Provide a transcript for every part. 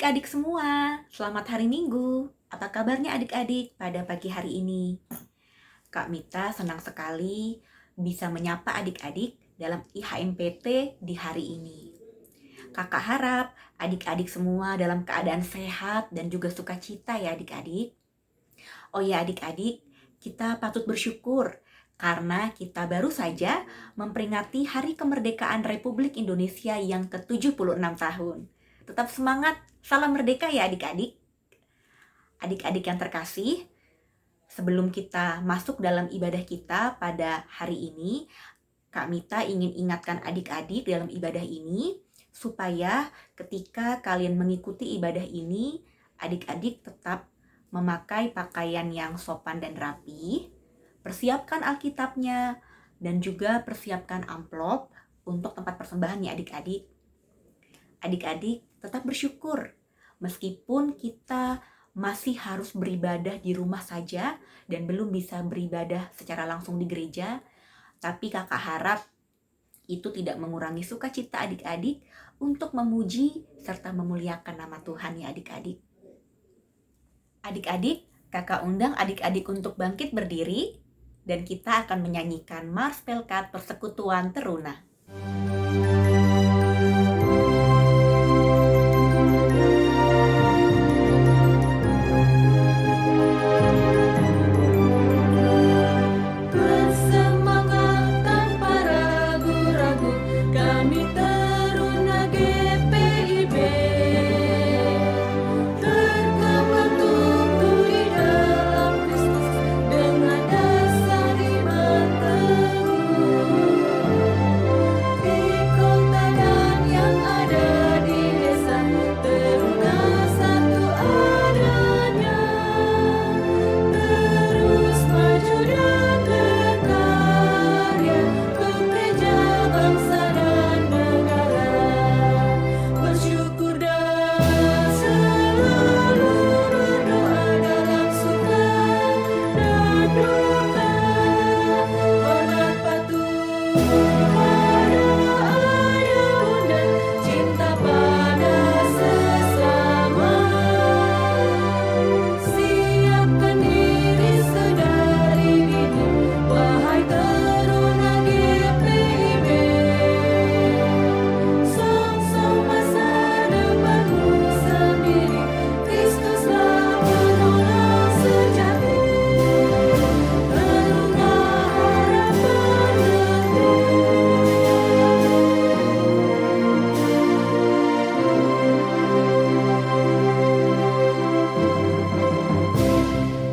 adik-adik semua, selamat hari Minggu. Apa kabarnya adik-adik pada pagi hari ini? Kak Mita senang sekali bisa menyapa adik-adik dalam IHMPT di hari ini. Kakak harap adik-adik semua dalam keadaan sehat dan juga sukacita ya adik-adik. Oh ya adik-adik, kita patut bersyukur karena kita baru saja memperingati Hari Kemerdekaan Republik Indonesia yang ke-76 tahun. Tetap semangat, salam merdeka ya adik-adik. Adik-adik yang terkasih, sebelum kita masuk dalam ibadah kita pada hari ini, Kak Mita ingin ingatkan adik-adik dalam ibadah ini, supaya ketika kalian mengikuti ibadah ini, adik-adik tetap memakai pakaian yang sopan dan rapi, persiapkan Alkitabnya, dan juga persiapkan amplop untuk tempat persembahan ya adik-adik. Adik-adik tetap bersyukur, meskipun kita masih harus beribadah di rumah saja dan belum bisa beribadah secara langsung di gereja, tapi kakak harap itu tidak mengurangi sukacita adik-adik untuk memuji serta memuliakan nama Tuhan ya adik-adik. Adik-adik, kakak undang adik-adik untuk bangkit berdiri dan kita akan menyanyikan Mars Pelkat Persekutuan Teruna.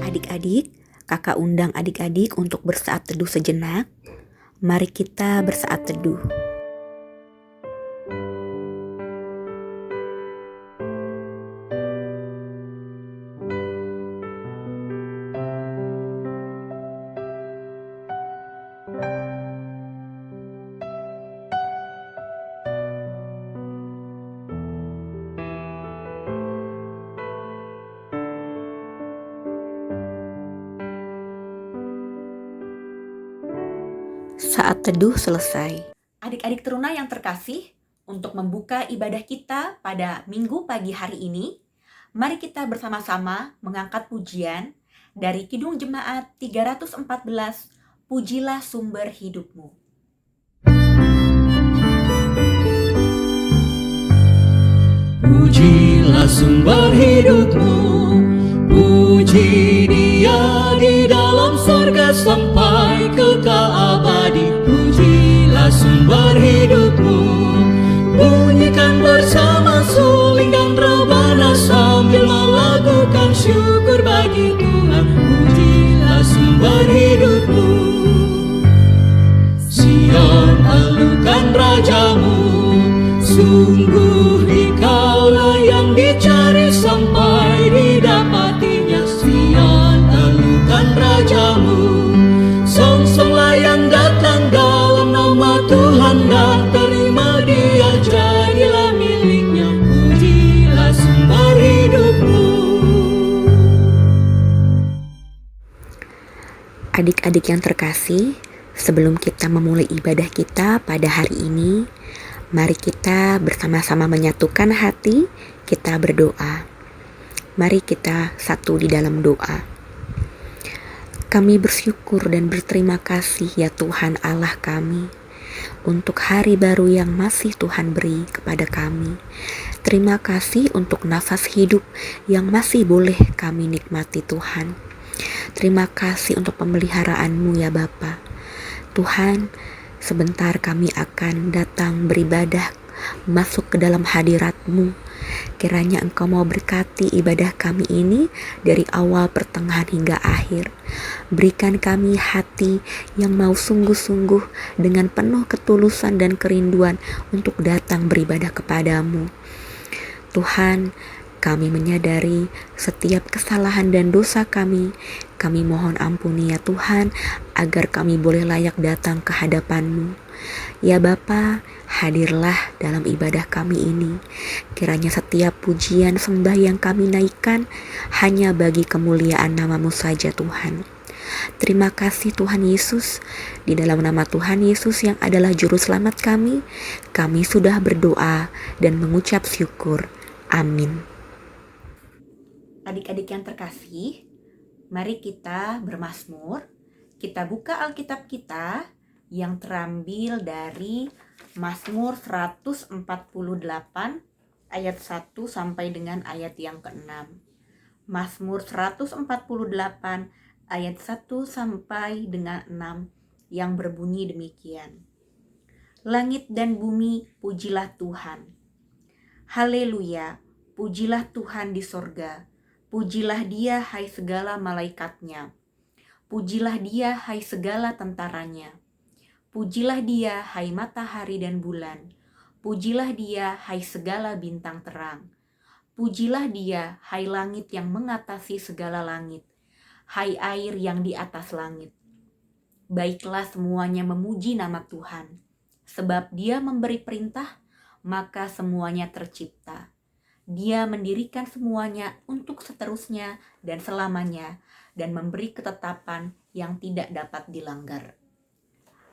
Adik-adik, kakak undang adik-adik untuk bersaat teduh sejenak. Mari kita bersaat teduh. Saat teduh selesai. Adik-adik teruna yang terkasih, untuk membuka ibadah kita pada Minggu pagi hari ini, mari kita bersama-sama mengangkat pujian dari Kidung Jemaat 314, Pujilah Sumber Hidupmu. Pujilah sumber hidupmu, puji Dia di dalam surga sampai kekal abadi. Pujilah sumber hidupmu, bunyikan bersama suling dan rebana sambil melakukan syukur bagi Tuhan. Pujilah sumber hidupmu, Sion alukan rajamu, sungguh Dikaulah yang dicari sampai didapatinya. Sion alukan rajamu, song-songlah yang datang dalam nama Tuhan dan terima Dia jadilah miliknya. Pujilah sumber hidupmu. Adik-adik yang terkasih, sebelum kita memulai ibadah kita pada hari ini, Mari kita bersama-sama menyatukan hati, kita berdoa. Mari kita satu di dalam doa. Kami bersyukur dan berterima kasih ya Tuhan Allah kami, untuk hari baru yang masih Tuhan beri kepada kami. Terima kasih untuk nafas hidup yang masih boleh kami nikmati Tuhan. Terima kasih untuk pemeliharaanmu ya Bapa. Tuhan, sebentar kami akan datang beribadah, masuk ke dalam hadirat-Mu. Kiranya Engkau mau berkati ibadah kami ini dari awal, pertengahan hingga akhir. Berikan kami hati yang mau sungguh-sungguh dengan penuh ketulusan dan kerinduan untuk datang beribadah kepadamu. Tuhan, kami menyadari setiap kesalahan dan dosa kami. Kami mohon ampuni ya Tuhan, agar kami boleh layak datang ke hadapan-Mu. Ya Bapa, hadirlah dalam ibadah kami ini. Kiranya setiap pujian sembah yang kami naikkan hanya bagi kemuliaan nama-Mu saja Tuhan. Terima kasih Tuhan Yesus. Di dalam nama Tuhan Yesus yang adalah juru selamat kami sudah berdoa dan mengucap syukur. Amin. Adik-adik yang terkasih, mari kita bermazmur. Kita buka Alkitab kita yang terambil dari Mazmur 148 ayat 1 sampai dengan ayat yang ke-6. Mazmur 148 ayat 1 sampai dengan 6 yang berbunyi demikian. Langit dan bumi, pujilah Tuhan. Haleluya, pujilah Tuhan di sorga. Pujilah Dia, hai segala malaikatnya. Pujilah Dia, hai segala tentaranya. Pujilah Dia, hai matahari dan bulan. Pujilah Dia, hai segala bintang terang. Pujilah Dia, hai langit yang mengatasi segala langit. Hai air yang di atas langit. Baiklah semuanya memuji nama Tuhan. Sebab Dia memberi perintah, maka semuanya tercipta. Dia mendirikan semuanya untuk seterusnya dan selamanya, dan memberi ketetapan yang tidak dapat dilanggar.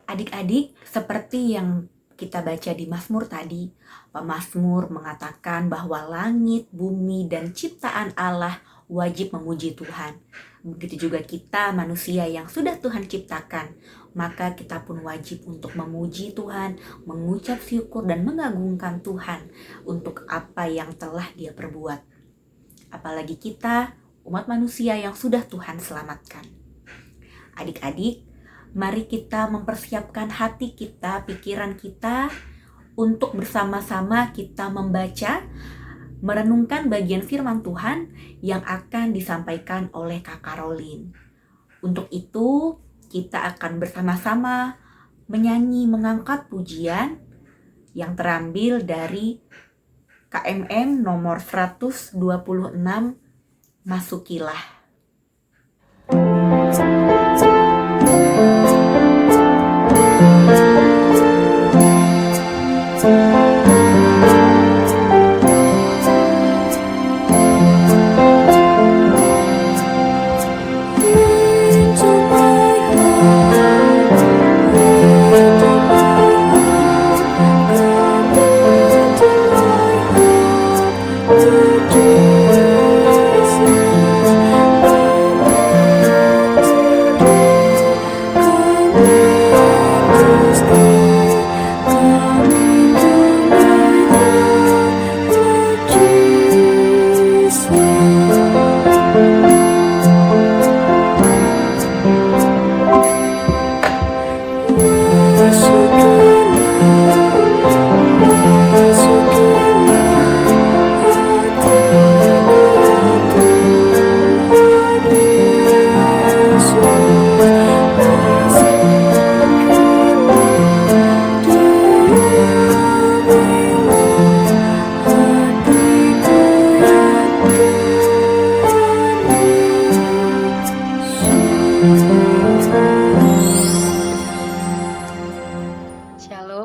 Adik-adik, seperti yang kita baca di Mazmur tadi, pemazmur mengatakan bahwa langit, bumi, dan ciptaan Allah wajib memuji Tuhan. Begitu juga kita manusia yang sudah Tuhan ciptakan, maka kita pun wajib untuk memuji Tuhan, mengucap syukur dan mengagungkan Tuhan untuk apa yang telah Dia perbuat. Apalagi kita, umat manusia yang sudah Tuhan selamatkan. Adik-adik, mari kita mempersiapkan hati kita, pikiran kita untuk bersama-sama kita membaca, merenungkan bagian firman Tuhan yang akan disampaikan oleh Kak Karolin. Untuk itu, kita akan bersama-sama menyanyi mengangkat pujian yang terambil dari KMM nomor 126, Masukilah.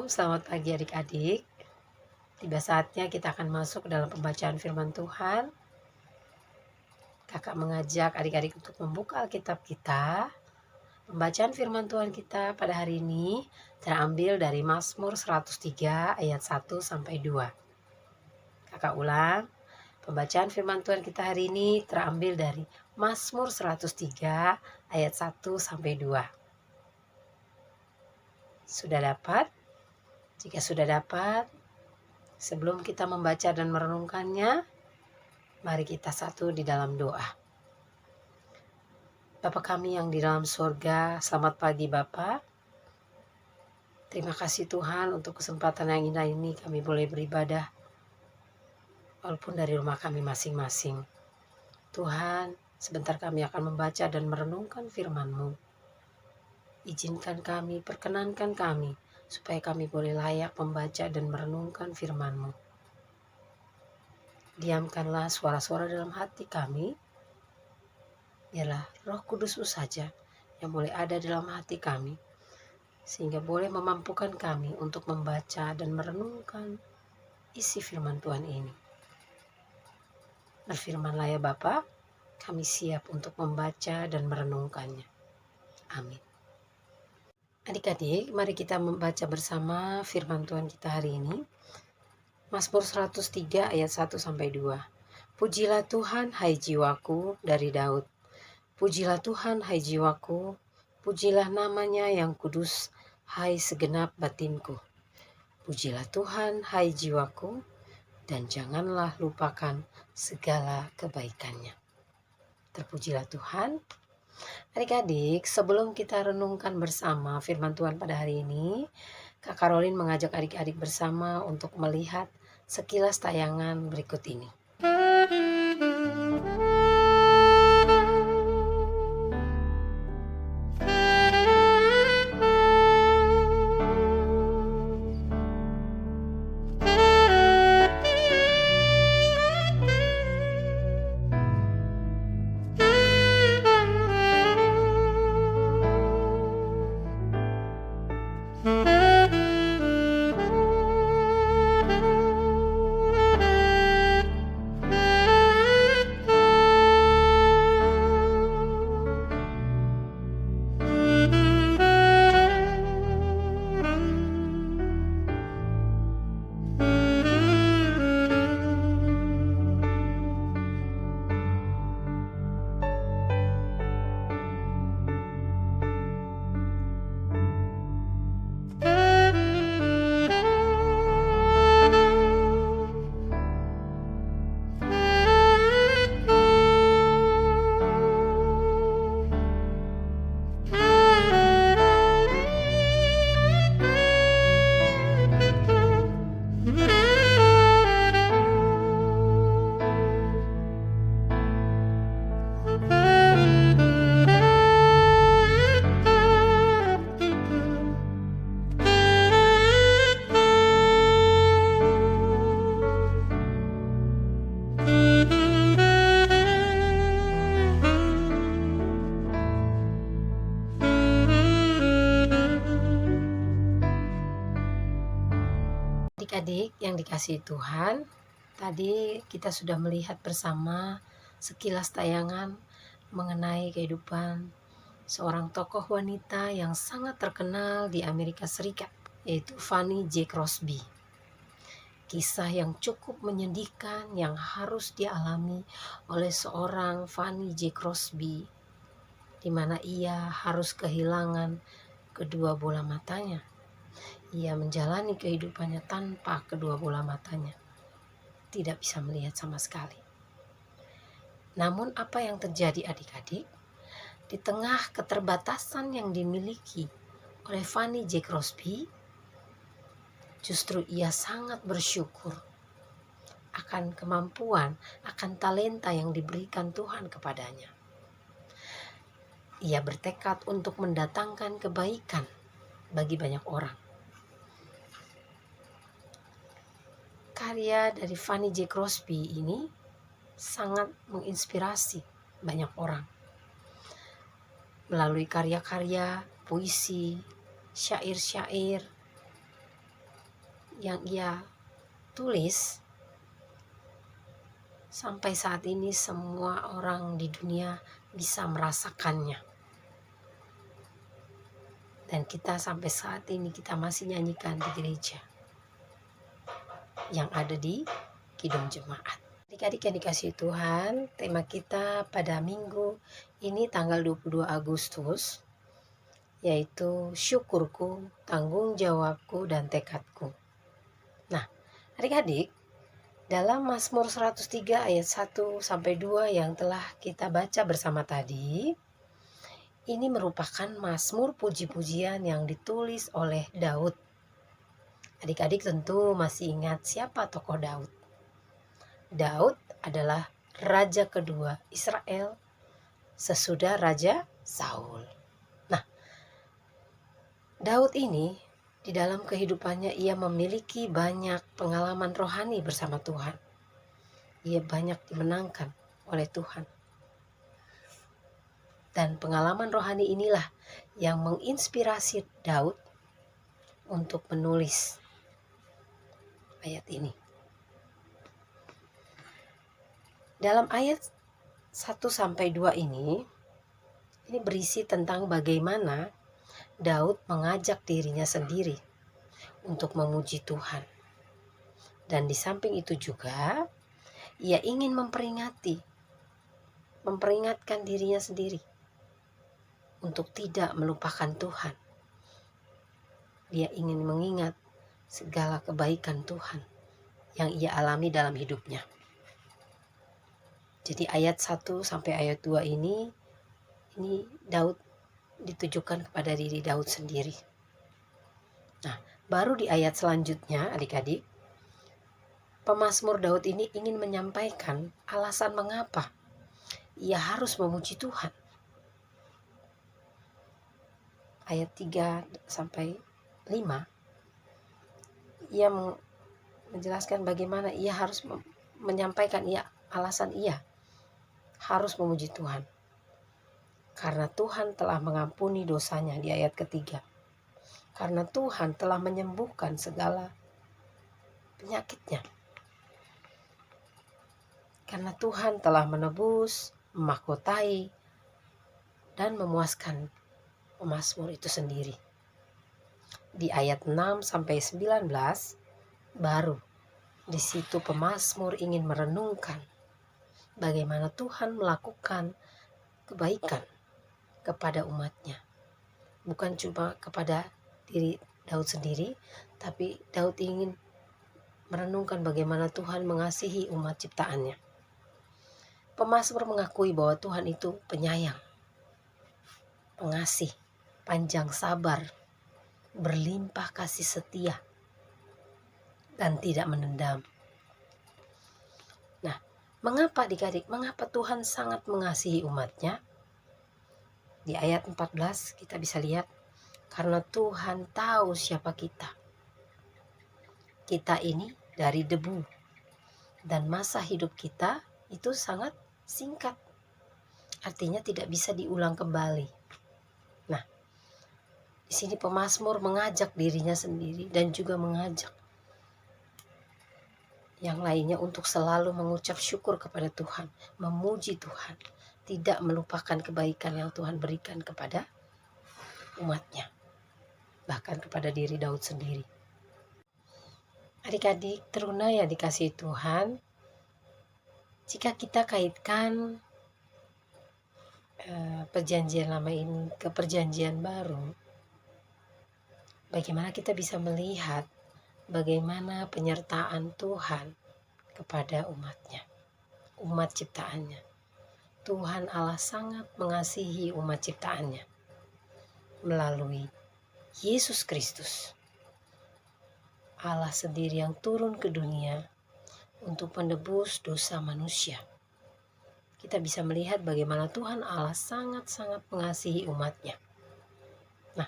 Selamat pagi adik-adik. Tiba saatnya kita akan masuk ke dalam pembacaan firman Tuhan. Kakak mengajak adik-adik untuk membuka Alkitab kita Pembacaan firman Tuhan kita pada hari ini terambil dari Mazmur 103 ayat 1 sampai 2. Kakak ulang. Pembacaan firman Tuhan kita hari ini terambil dari Mazmur 103 ayat 1 sampai 2. Sudah dapat? Jika sudah dapat, sebelum kita membaca dan merenungkannya, mari kita satu di dalam doa. Bapa kami yang di dalam surga, selamat pagi Bapa. Terima kasih Tuhan untuk kesempatan yang indah ini kami boleh beribadah, walaupun dari rumah kami masing-masing. Tuhan, sebentar kami akan membaca dan merenungkan firman-Mu. Izinkan kami, perkenankan kami, supaya kami boleh layak membaca dan merenungkan firman-Mu. Diamkanlah suara-suara dalam hati kami, biarlah Roh Kudus-Mu saja yang boleh ada dalam hati kami, sehingga boleh memampukan kami untuk membaca dan merenungkan isi firman Tuhan ini. Berfirmanlah ya Bapa, kami siap untuk membaca dan merenungkannya. Amin. Adik-adik, mari kita membaca bersama firman Tuhan kita hari ini. Mazmur 103 ayat 1 sampai 2. Pujilah Tuhan hai jiwaku, dari Daud. Pujilah Tuhan hai jiwaku, pujilah namanya yang kudus, hai segenap batinku. Pujilah Tuhan hai jiwaku, dan janganlah lupakan segala kebaikannya. Terpujilah Tuhan. Adik-adik, sebelum kita renungkan bersama firman Tuhan pada hari ini, Kak Karolin mengajak adik-adik bersama untuk melihat sekilas tayangan berikut ini. Adik-adik yang dikasihi Tuhan, tadi kita sudah melihat bersama sekilas tayangan mengenai kehidupan seorang tokoh wanita yang sangat terkenal di Amerika Serikat, yaitu Fanny J. Crosby. Kisah yang cukup menyedihkan yang harus dialami oleh seorang Fanny J. Crosby, di mana ia harus kehilangan kedua bola matanya. Ia menjalani kehidupannya tanpa kedua bola matanya. Tidak bisa melihat sama sekali. Namun apa yang terjadi adik-adik? Di tengah keterbatasan yang dimiliki oleh Fanny J. Crosby, justru ia sangat bersyukur akan kemampuan, akan talenta yang diberikan Tuhan kepadanya. Ia bertekad untuk mendatangkan kebaikan bagi banyak orang. Karya dari Fanny J. Crosby ini sangat menginspirasi banyak orang. Melalui karya-karya, puisi, syair-syair yang ia tulis, sampai saat ini semua orang di dunia bisa merasakannya. Dan kita sampai saat ini kita masih nyanyikan di gereja yang ada di Kidung Jemaat. Adik-adik yang dikasihi Tuhan, tema kita pada minggu ini tanggal 22 Agustus yaitu syukurku, tanggung jawabku, dan tekadku. Nah, adik-adik, dalam Mazmur 103 ayat 1 sampai 2 yang telah kita baca bersama tadi, ini merupakan mazmur puji-pujian yang ditulis oleh Daud. Adik-adik tentu masih ingat siapa tokoh Daud. Daud adalah raja kedua Israel sesudah Raja Saul. Nah, Daud ini di dalam kehidupannya ia memiliki banyak pengalaman rohani bersama Tuhan. Ia banyak dimenangkan oleh Tuhan. Dan pengalaman rohani inilah yang menginspirasi Daud untuk menulis ayat ini. Dalam ayat 1-2 ini berisi tentang bagaimana Daud mengajak dirinya sendiri untuk memuji Tuhan. Dan di samping itu juga ia ingin memperingatkan dirinya sendiri untuk tidak melupakan Tuhan. Dia ingin mengingat segala kebaikan Tuhan yang ia alami dalam hidupnya. Jadi ayat 1 sampai ayat 2 ini Daud ditujukan kepada diri Daud sendiri. Nah, baru di ayat selanjutnya adik-adik, pemazmur Daud ini ingin menyampaikan alasan mengapa ia harus memuji Tuhan. Ayat 3 sampai 5 ia menjelaskan bagaimana ia harus menyampaikan alasan ia harus memuji Tuhan. Karena Tuhan telah mengampuni dosanya di ayat ketiga. Karena Tuhan telah menyembuhkan segala penyakitnya. Karena Tuhan telah menebus, memahkotai, dan memuaskan pemazmur itu sendiri. Di ayat 6 sampai 19 baru di situ pemazmur ingin merenungkan bagaimana Tuhan melakukan kebaikan kepada umatnya. Bukan cuma kepada diri Daud sendiri, tapi Daud ingin merenungkan bagaimana Tuhan mengasihi umat ciptaannya. Pemazmur mengakui bahwa Tuhan itu penyayang, pengasih, panjang sabar, berlimpah kasih setia, dan tidak menendam. Nah, mengapa adik-adik? Mengapa Tuhan sangat mengasihi umatnya? Di ayat 14 kita bisa lihat, karena Tuhan tahu siapa kita. Kita ini dari debu, dan masa hidup kita itu sangat singkat. Artinya tidak bisa diulang kembali. Nah, di sini pemazmur mengajak dirinya sendiri dan juga mengajak yang lainnya untuk selalu mengucap syukur kepada Tuhan, memuji Tuhan, tidak melupakan kebaikan yang Tuhan berikan kepada umatnya, bahkan kepada diri Daud sendiri. Adik-adik teruna yang dikasihi Tuhan, jika kita kaitkan perjanjian lama ini ke perjanjian baru, bagaimana kita bisa melihat bagaimana penyertaan Tuhan kepada umatnya, umat ciptaannya. Tuhan Allah sangat mengasihi umat ciptaannya melalui Yesus Kristus. Allah sendiri yang turun ke dunia untuk menebus dosa manusia. Kita bisa melihat bagaimana Tuhan Allah sangat-sangat mengasihi umatnya. Nah,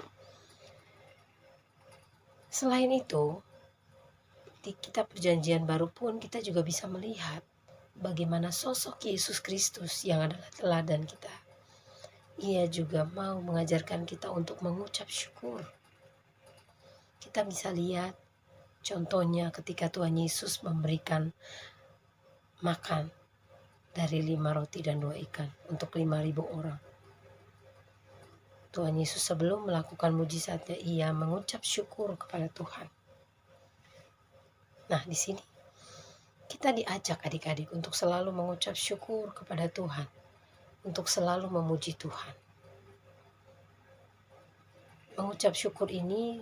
selain itu, di kitab perjanjian baru pun kita juga bisa melihat bagaimana sosok Yesus Kristus yang adalah teladan kita. Ia juga mau mengajarkan kita untuk mengucap syukur. Kita bisa lihat contohnya ketika Tuhan Yesus memberikan makan dari 5 roti dan 2 ikan untuk 5.000 orang. Tuhan Yesus sebelum melakukan mujizatnya, ia mengucap syukur kepada Tuhan. Nah, di sini kita diajak adik-adik untuk selalu mengucap syukur kepada Tuhan, untuk selalu memuji Tuhan. Mengucap syukur ini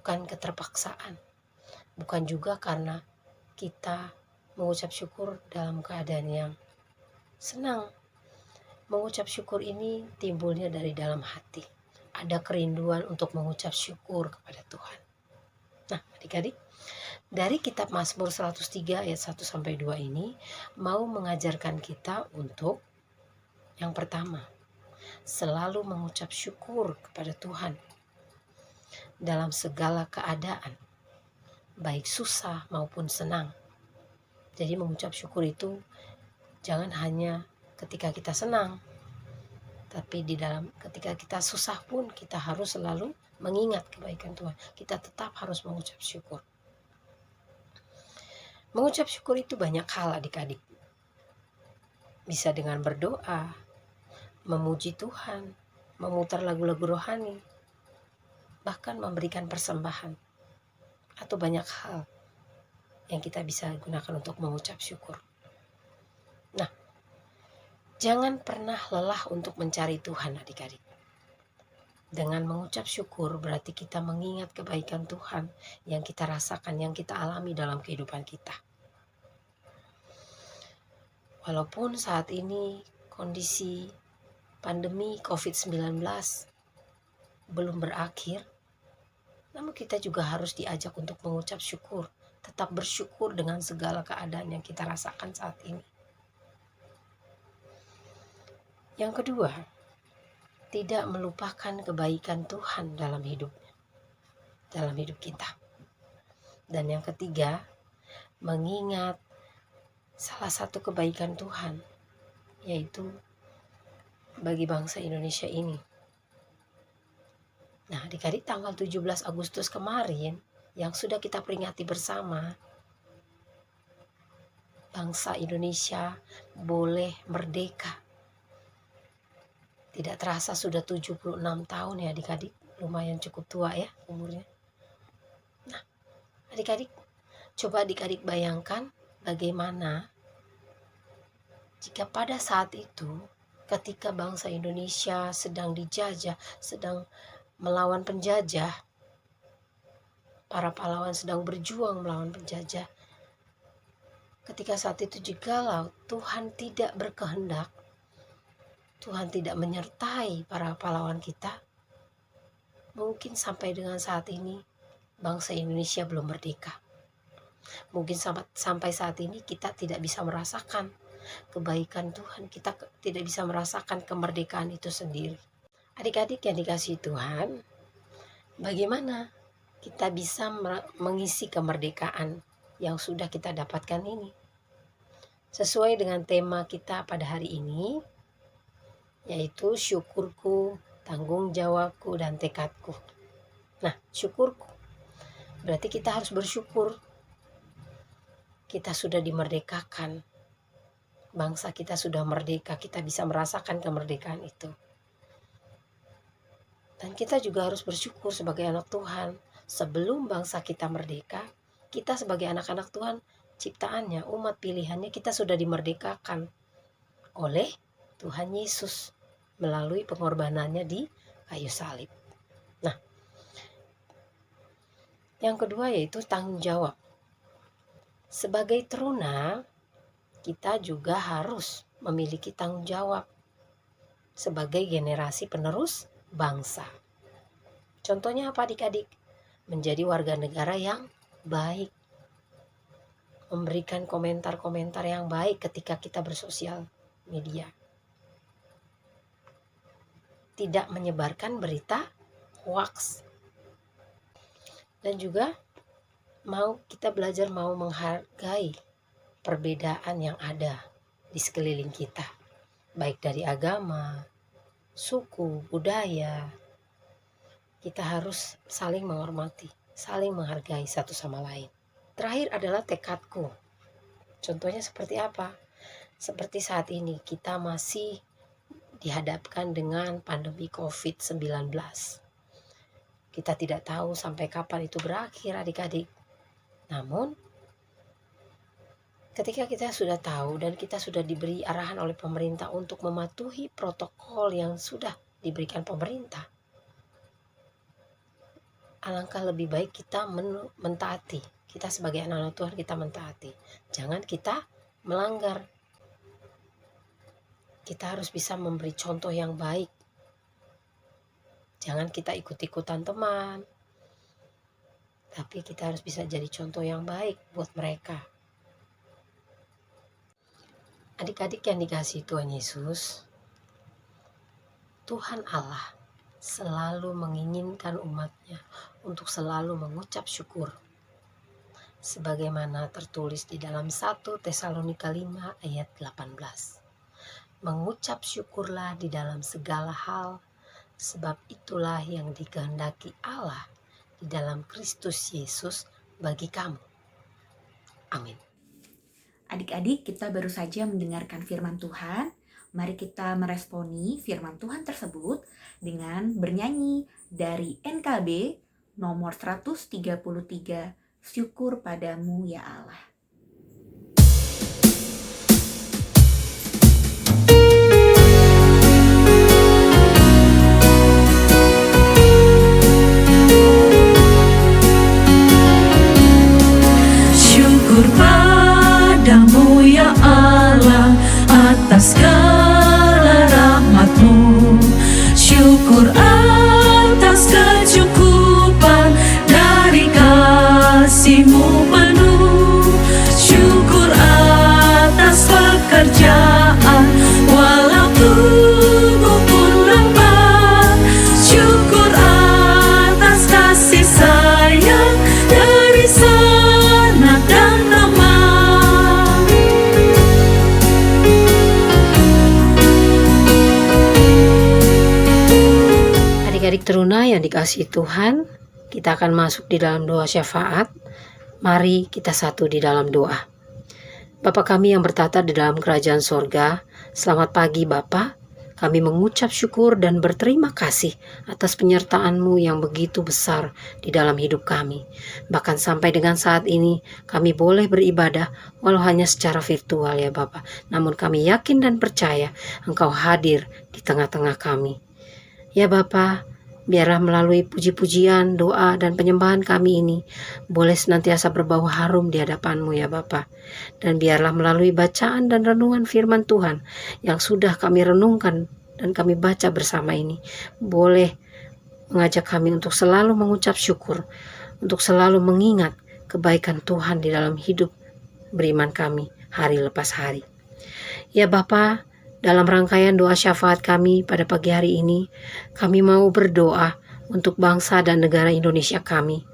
bukan keterpaksaan, bukan juga karena kita mengucap syukur dalam keadaan yang senang. Mengucap syukur ini timbulnya dari dalam hati. Ada kerinduan untuk mengucap syukur kepada Tuhan. Nah, adik-adik, dari kitab Mazmur 103 ayat 1-2 ini mau mengajarkan kita untuk yang pertama, selalu mengucap syukur kepada Tuhan dalam segala keadaan, baik susah maupun senang. Jadi mengucap syukur itu jangan hanya ketika kita senang, tapi ketika kita susah pun kita harus selalu mengingat kebaikan Tuhan. Kita tetap harus mengucap syukur. Mengucap syukur itu banyak hal adik-adik. Bisa dengan berdoa, memuji Tuhan, memutar lagu-lagu rohani, bahkan memberikan persembahan, atau banyak hal yang kita bisa gunakan untuk mengucap syukur. Nah, jangan pernah lelah untuk mencari Tuhan adik-adik. Dengan mengucap syukur berarti kita mengingat kebaikan Tuhan yang kita rasakan, yang kita alami dalam kehidupan kita. Walaupun saat ini kondisi pandemi COVID-19 belum berakhir, namun kita juga harus diajak untuk mengucap syukur, tetap bersyukur dengan segala keadaan yang kita rasakan saat ini. Yang kedua, tidak melupakan kebaikan Tuhan dalam hidup kita. Dan yang ketiga, mengingat salah satu kebaikan Tuhan, yaitu bagi bangsa Indonesia ini. Nah, adik-adik, tanggal 17 Agustus kemarin yang sudah kita peringati bersama, bangsa Indonesia boleh merdeka. Tidak terasa sudah 76 tahun ya adik-adik, lumayan cukup tua ya umurnya. Nah, adik-adik, coba adik-adik bayangkan bagaimana jika pada saat itu ketika bangsa Indonesia sedang dijajah, sedang melawan penjajah, para pahlawan sedang berjuang melawan penjajah. Ketika saat itu jikalau Tuhan tidak berkehendak, Tuhan tidak menyertai para pahlawan kita, mungkin sampai dengan saat ini bangsa Indonesia belum merdeka. Mungkin sampai saat ini kita tidak bisa merasakan kebaikan Tuhan, kita tidak bisa merasakan kemerdekaan itu sendiri. Adik-adik yang dikasihi Tuhan, bagaimana kita bisa mengisi kemerdekaan yang sudah kita dapatkan ini? Sesuai dengan tema kita pada hari ini, yaitu syukurku, tanggung jawabku, dan tekadku. Nah, syukurku berarti kita harus bersyukur. Kita sudah dimerdekakan. Bangsa kita sudah merdeka, kita bisa merasakan kemerdekaan itu. Dan kita juga harus bersyukur sebagai anak Tuhan. Sebelum bangsa kita merdeka, kita sebagai anak-anak Tuhan, ciptaannya, umat pilihannya, kita sudah dimerdekakan oleh Tuhan Yesus melalui pengorbanannya di kayu salib. Nah, yang kedua yaitu tanggung jawab. Sebagai teruna, kita juga harus memiliki tanggung jawab sebagai generasi penerus bangsa. Contohnya apa adik-adik? Menjadi warga negara yang baik. Memberikan komentar-komentar yang baik ketika kita bersosial media. Tidak menyebarkan berita hoax. Dan juga kita belajar mau menghargai perbedaan yang ada di sekeliling kita. Baik dari agama, suku, budaya. Kita harus saling menghormati, saling menghargai satu sama lain. Terakhir adalah tekadku. Contohnya seperti apa? Seperti saat ini kita masih dihadapkan dengan pandemi COVID-19. Kita tidak tahu sampai kapan itu berakhir adik-adik. Namun, ketika kita sudah tahu dan kita sudah diberi arahan oleh pemerintah untuk mematuhi protokol yang sudah diberikan pemerintah, alangkah lebih baik kita mentaati. Kita sebagai anak-anak Tuhan, kita mentaati. Jangan kita melanggar. Kita harus bisa memberi contoh yang baik. Jangan kita ikut-ikutan teman, tapi kita harus bisa jadi contoh yang baik buat mereka. Adik-adik yang dikasihi Tuhan Yesus, Tuhan Allah selalu menginginkan umatnya untuk selalu mengucap syukur. Sebagaimana tertulis di dalam 1 Tesalonika 5 ayat 18. Mengucap syukurlah di dalam segala hal, sebab itulah yang dikehendaki Allah di dalam Kristus Yesus bagi kamu. Amin. Adik-adik, kita baru saja mendengarkan firman Tuhan. Mari kita meresponi firman Tuhan tersebut dengan bernyanyi dari NKB nomor 133, Syukur Padamu ya Allah. Syukur padamu ya Allah atas segala rahmat-Mu. Syukur atas kecukupan dari kasih-Mu penuh. Syukur atas pekerjaan walau tubuh pun lemah. Syukur atas kasih sayang dari sanak dan teman. Adik-adik teruna yang dikasihi Tuhan, kita akan masuk di dalam doa syafaat. Mari kita satu di dalam doa. Bapa kami yang bertata di dalam kerajaan sorga, selamat pagi Bapa. Kami mengucap syukur dan berterima kasih atas penyertaan-Mu yang begitu besar di dalam hidup kami. Bahkan sampai dengan saat ini kami boleh beribadah walau hanya secara virtual ya Bapa. Namun kami yakin dan percaya Engkau hadir di tengah-tengah kami. Ya Bapa, biarlah melalui puji-pujian, doa, dan penyembahan kami ini boleh senantiasa berbau harum di hadapan-Mu ya Bapa. Dan biarlah melalui bacaan dan renungan firman Tuhan yang sudah kami renungkan dan kami baca bersama ini, boleh mengajak kami untuk selalu mengucap syukur, untuk selalu mengingat kebaikan Tuhan di dalam hidup beriman kami hari lepas hari. Ya Bapa, dalam rangkaian doa syafaat kami pada pagi hari ini, kami mau berdoa untuk bangsa dan negara Indonesia kami.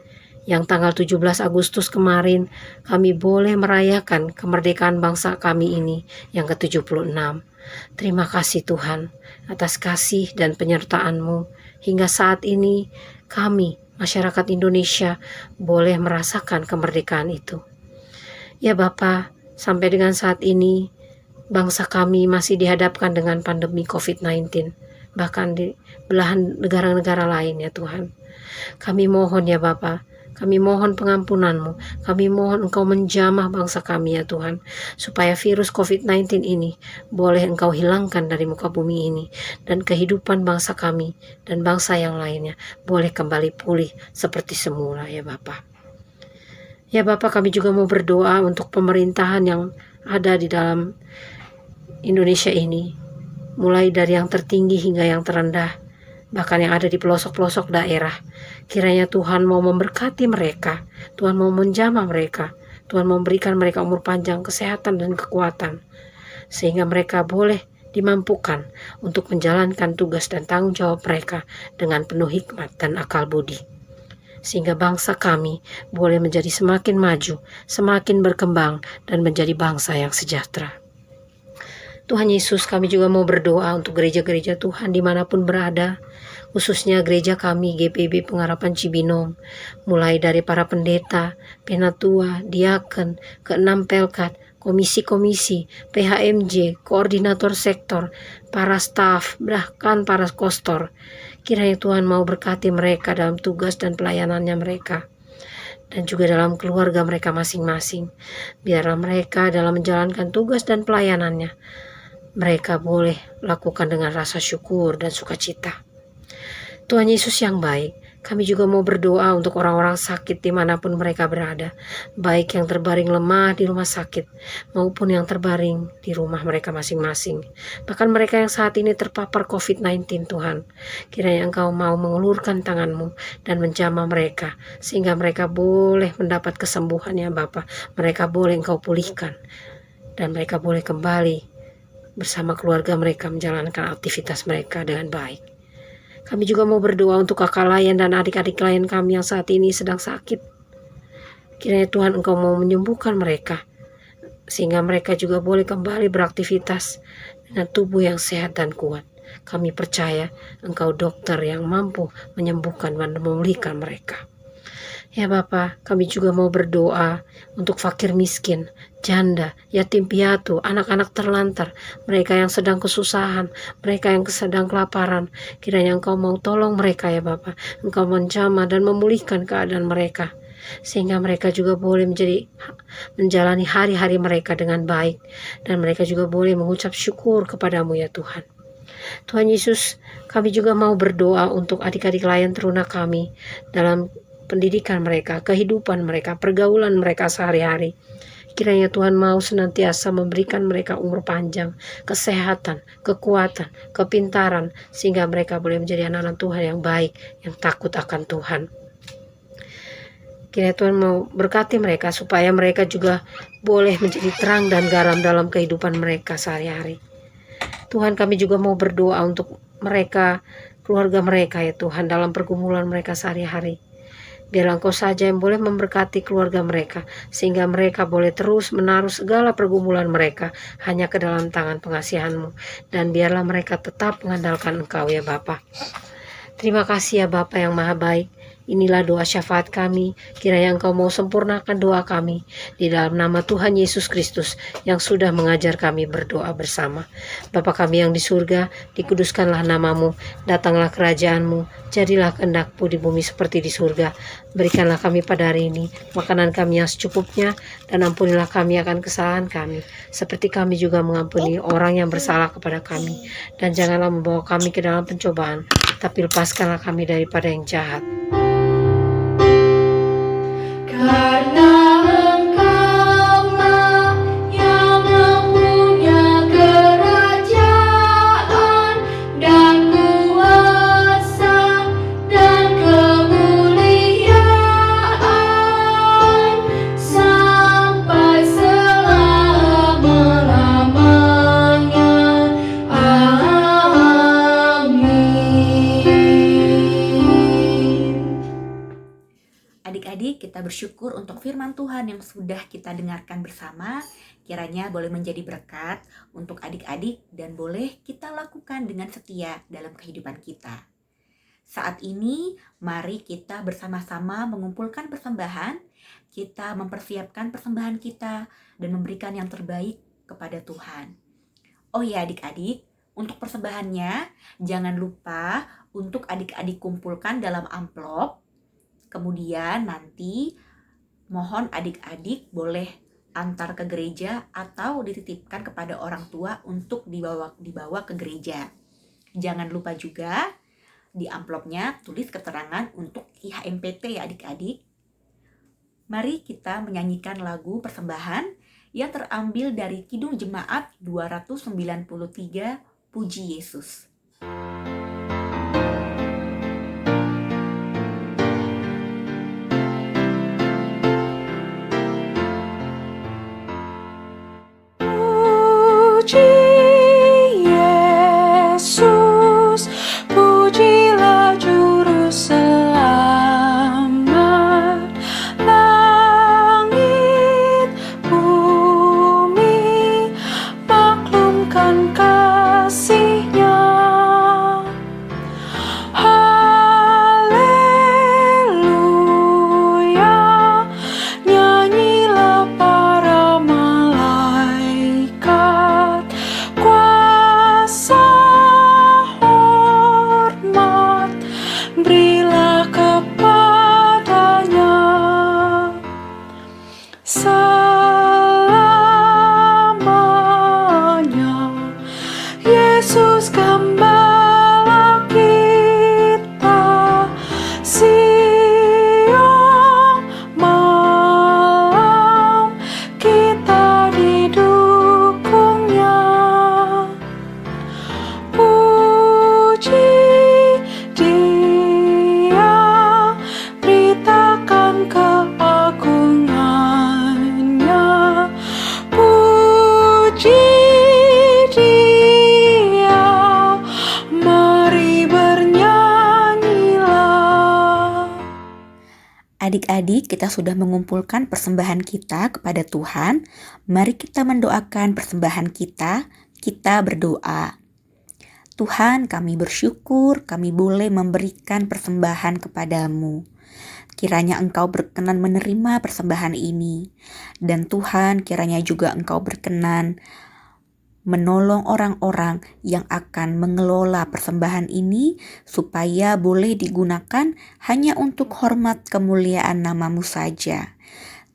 Yang tanggal 17 Agustus kemarin, kami boleh merayakan kemerdekaan bangsa kami ini yang ke-76. Terima kasih Tuhan atas kasih dan penyertaan-Mu. Hingga saat ini, kami, masyarakat Indonesia, boleh merasakan kemerdekaan itu. Ya Bapa, sampai dengan saat ini, bangsa kami masih dihadapkan dengan pandemi COVID-19, bahkan di belahan negara-negara lain ya Tuhan. Kami mohon ya Bapa, kami mohon pengampunan-Mu, kami mohon Engkau menjamah bangsa kami ya Tuhan, supaya virus COVID-19 ini boleh Engkau hilangkan dari muka bumi ini, dan kehidupan bangsa kami dan bangsa yang lainnya boleh kembali pulih seperti semula ya Bapa. Ya Bapa, kami juga mau berdoa untuk pemerintahan yang ada di dalam Indonesia ini, mulai dari yang tertinggi hingga yang terendah, bahkan yang ada di pelosok-pelosok daerah. Kiranya Tuhan mau memberkati mereka, Tuhan mau menjamah mereka, Tuhan mau memberikan mereka umur panjang, kesehatan dan kekuatan, sehingga mereka boleh dimampukan untuk menjalankan tugas dan tanggung jawab mereka dengan penuh hikmat dan akal budi. Sehingga bangsa kami boleh menjadi semakin maju, semakin berkembang, dan menjadi bangsa yang sejahtera. Tuhan Yesus, kami juga mau berdoa untuk gereja-gereja Tuhan dimanapun berada, khususnya gereja kami GPIB Pengharapan Cibinong, mulai dari para pendeta, penatua, diaken, ke-6 pelkat, komisi-komisi, PHMJ, koordinator sektor, para staf, bahkan para kostor. Kiranya Tuhan mau berkati mereka dalam tugas dan pelayanannya mereka, dan juga dalam keluarga mereka masing-masing. Biarlah mereka dalam menjalankan tugas dan pelayanannya, mereka boleh lakukan dengan rasa syukur dan sukacita. Tuhan Yesus yang baik, kami juga mau berdoa untuk orang-orang sakit dimanapun mereka berada, baik yang terbaring lemah di rumah sakit, maupun yang terbaring di rumah mereka masing-masing. Bahkan mereka yang saat ini terpapar COVID-19, Tuhan. Kiranya Engkau mau mengulurkan tangan-Mu dan menjamah mereka, sehingga mereka boleh mendapat kesembuhan ya Bapa. Mereka boleh Engkau pulihkan, dan mereka boleh kembali bersama keluarga mereka menjalankan aktivitas mereka dengan baik. Kami juga mau berdoa untuk kakak layan dan adik-adik layan kami yang saat ini sedang sakit. Kiranya Tuhan Engkau mau menyembuhkan mereka, sehingga mereka juga boleh kembali beraktivitas dengan tubuh yang sehat dan kuat. Kami percaya Engkau dokter yang mampu menyembuhkan dan memulihkan mereka. Ya Bapa, kami juga mau berdoa untuk fakir miskin, janda, yatim piatu, anak-anak terlantar, mereka yang sedang kesusahan, mereka yang sedang kelaparan. Kiranya Engkau mau tolong mereka ya Bapa. Engkau menjamah dan memulihkan keadaan mereka, sehingga mereka juga boleh menjalani hari-hari mereka dengan baik, dan mereka juga boleh mengucap syukur kepadamu ya Tuhan. Tuhan Yesus, kami juga mau berdoa untuk adik-adik layan teruna kami dalam pendidikan mereka, kehidupan mereka, pergaulan mereka sehari-hari. Kiranya Tuhan mau senantiasa memberikan mereka umur panjang, kesehatan, kekuatan, kepintaran, sehingga mereka boleh menjadi anak-anak Tuhan yang baik, yang takut akan Tuhan. Kiranya Tuhan mau berkati mereka supaya mereka juga boleh menjadi terang dan garam dalam kehidupan mereka sehari-hari. Tuhan, kami juga mau berdoa untuk mereka, keluarga mereka ya Tuhan, dalam pergumulan mereka sehari-hari. Biarlah Engkau saja yang boleh memberkati keluarga mereka, sehingga mereka boleh terus menaruh segala pergumulan mereka hanya ke dalam tangan pengasihan-Mu. Dan biarlah mereka tetap mengandalkan Engkau ya Bapa. Terima kasih ya Bapa yang maha baik. Inilah doa syafaat kami. Kiranya Engkau mau sempurnakan doa kami di dalam nama Tuhan Yesus Kristus yang sudah mengajar kami berdoa bersama. Bapa kami yang di surga, dikuduskanlah nama-Mu, datanglah kerajaan-Mu, jadilah kehendak-Mu di bumi seperti di surga. Berikanlah kami pada hari ini makanan kami yang secukupnya, dan ampunilah kami akan kesalahan kami, seperti kami juga mengampuni orang yang bersalah kepada kami. Dan janganlah membawa kami ke dalam pencobaan, tapi lepaskanlah kami daripada yang jahat. Karena Engkaulah yang mempunyai kerajaan dan kuasa dan kemuliaan sampai selama-lamanya. Amin. Adik-adik, kita bersyukur untuk firman Tuhan yang sudah kita dengarkan bersama. Kiranya boleh menjadi berkat untuk adik-adik dan boleh kita lakukan dengan setia dalam kehidupan kita. Saat ini, mari kita bersama-sama mengumpulkan persembahan. Kita mempersiapkan persembahan kita dan memberikan yang terbaik kepada Tuhan. Oh ya adik-adik, untuk persembahannya jangan lupa untuk adik-adik kumpulkan dalam amplop. Kemudian nanti mohon adik-adik boleh antar ke gereja atau dititipkan kepada orang tua untuk dibawa ke gereja. Jangan lupa juga di amplopnya tulis keterangan untuk IHMPT ya adik-adik. Mari kita menyanyikan lagu persembahan yang terambil dari Kidung Jemaat 293, Puji Yesus. Puji Yesus, pujilah Juru Selamat. Langit, bumi, maklumkan kasih-Nya. Haleluya, nyanyilah para malaikat. Adik-adik, kita sudah mengumpulkan persembahan kita kepada Tuhan. Mari kita mendoakan persembahan kita. Kita berdoa. Tuhan, kami bersyukur kami boleh memberikan persembahan kepadamu. Kiranya Engkau berkenan menerima persembahan ini. Dan Tuhan, kiranya juga Engkau berkenan menolong orang-orang yang akan mengelola persembahan ini supaya boleh digunakan hanya untuk hormat kemuliaan nama-Mu saja.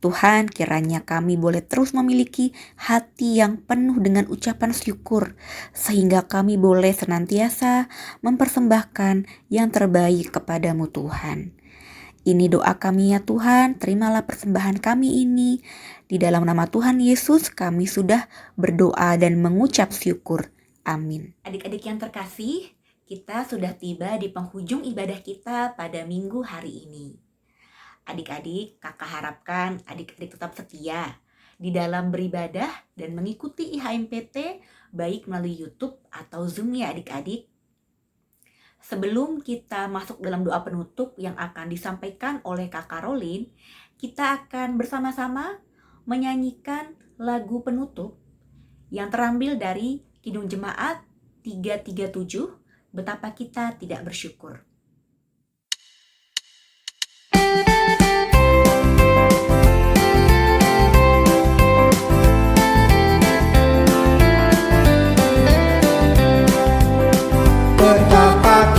Tuhan, kiranya kami boleh terus memiliki hati yang penuh dengan ucapan syukur sehingga kami boleh senantiasa mempersembahkan yang terbaik kepadamu Tuhan. Ini doa kami ya Tuhan, terimalah persembahan kami ini. Di dalam nama Tuhan Yesus kami sudah berdoa dan mengucap syukur. Amin. Adik-adik yang terkasih, kita sudah tiba di penghujung ibadah kita pada minggu hari ini. Adik-adik, kakak harapkan adik-adik tetap setia di dalam beribadah dan mengikuti IHMPT baik melalui YouTube atau Zoom ya adik-adik. Sebelum kita masuk dalam doa penutup yang akan disampaikan oleh Kakak Rolin, kita akan bersama-sama menyanyikan lagu penutup yang terambil dari Kidung Jemaat 337, Betapa Kita Tidak Bersyukur.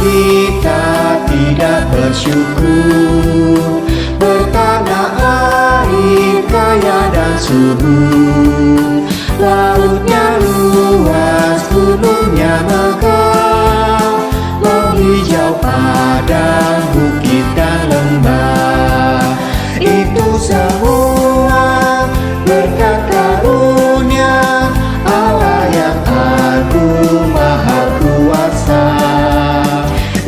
Kita tidak bersyukur, bertanah air kaya dan subur, lautnya luas, gunungnya megah, menghijau padang, bukit dan lembah. Itu semua berkat karunia Allah yang agung maha kuasa.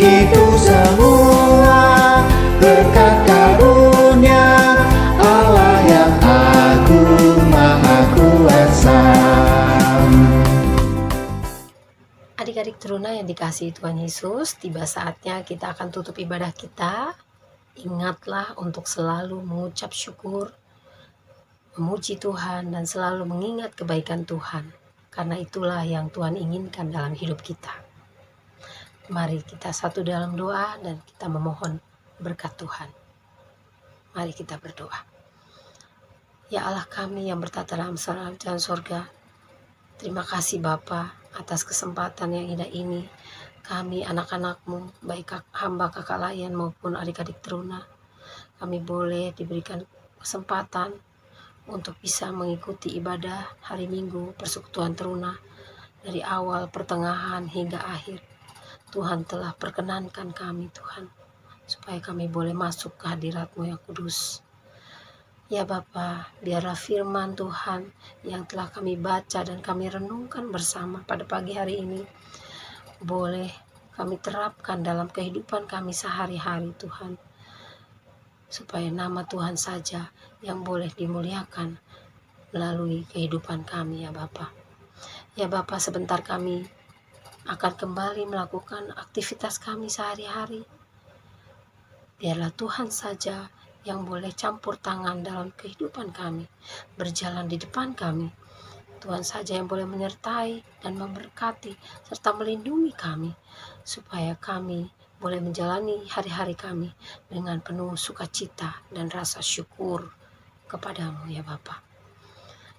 Itu semua berkat karunia Allah yang agung maha kuasa. Adik-adik teruna yang dikasihi Tuhan Yesus, tiba saatnya kita akan tutup ibadah kita. Ingatlah untuk selalu mengucap syukur, memuji Tuhan, dan selalu mengingat kebaikan Tuhan. Karena itulah yang Tuhan inginkan dalam hidup kita. Mari kita satu dalam doa dan kita memohon berkat Tuhan. Mari kita berdoa. Ya Allah kami yang bertata dalam surga, terima kasih Bapa atas kesempatan yang indah ini. Kami anak-anak-Mu, baik hamba kakak layan maupun adik-adik teruna, kami boleh diberikan kesempatan untuk bisa mengikuti ibadah hari Minggu Persekutuan Teruna dari awal, pertengahan hingga akhir. Tuhan telah perkenankan kami Tuhan, supaya kami boleh masuk ke hadirat-Mu yang kudus. Ya Bapa, biarlah firman Tuhan yang telah kami baca dan kami renungkan bersama pada pagi hari ini, boleh kami terapkan dalam kehidupan kami sehari-hari Tuhan. Supaya nama Tuhan saja yang boleh dimuliakan melalui kehidupan kami ya Bapa. Ya Bapa, sebentar kami akan kembali melakukan aktivitas kami sehari-hari. Biarlah Tuhan saja yang boleh campur tangan dalam kehidupan kami, berjalan di depan kami. Tuhan saja yang boleh menyertai dan memberkati serta melindungi kami, supaya kami boleh menjalani hari-hari kami dengan penuh sukacita dan rasa syukur kepadamu ya Bapa.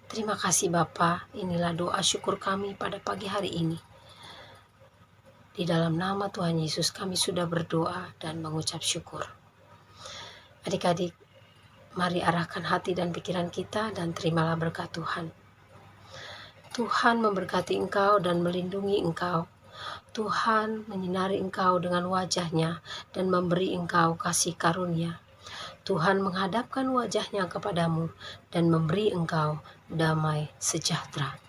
Terima kasih Bapa, inilah doa syukur kami pada pagi hari ini. Di dalam nama Tuhan Yesus kami sudah berdoa dan mengucap syukur. Adik-adik, mari arahkan hati dan pikiran kita dan terimalah berkat Tuhan. Tuhan memberkati engkau dan melindungi engkau. Tuhan menyinari engkau dengan wajah-Nya dan memberi engkau kasih karunia. Tuhan menghadapkan wajah-Nya kepadamu dan memberi engkau damai sejahtera.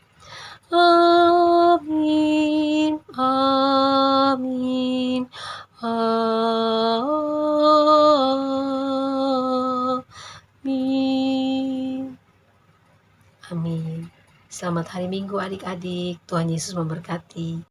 Amin, amin, amin, amin. Selamat hari Minggu adik-adik, Tuhan Yesus memberkati.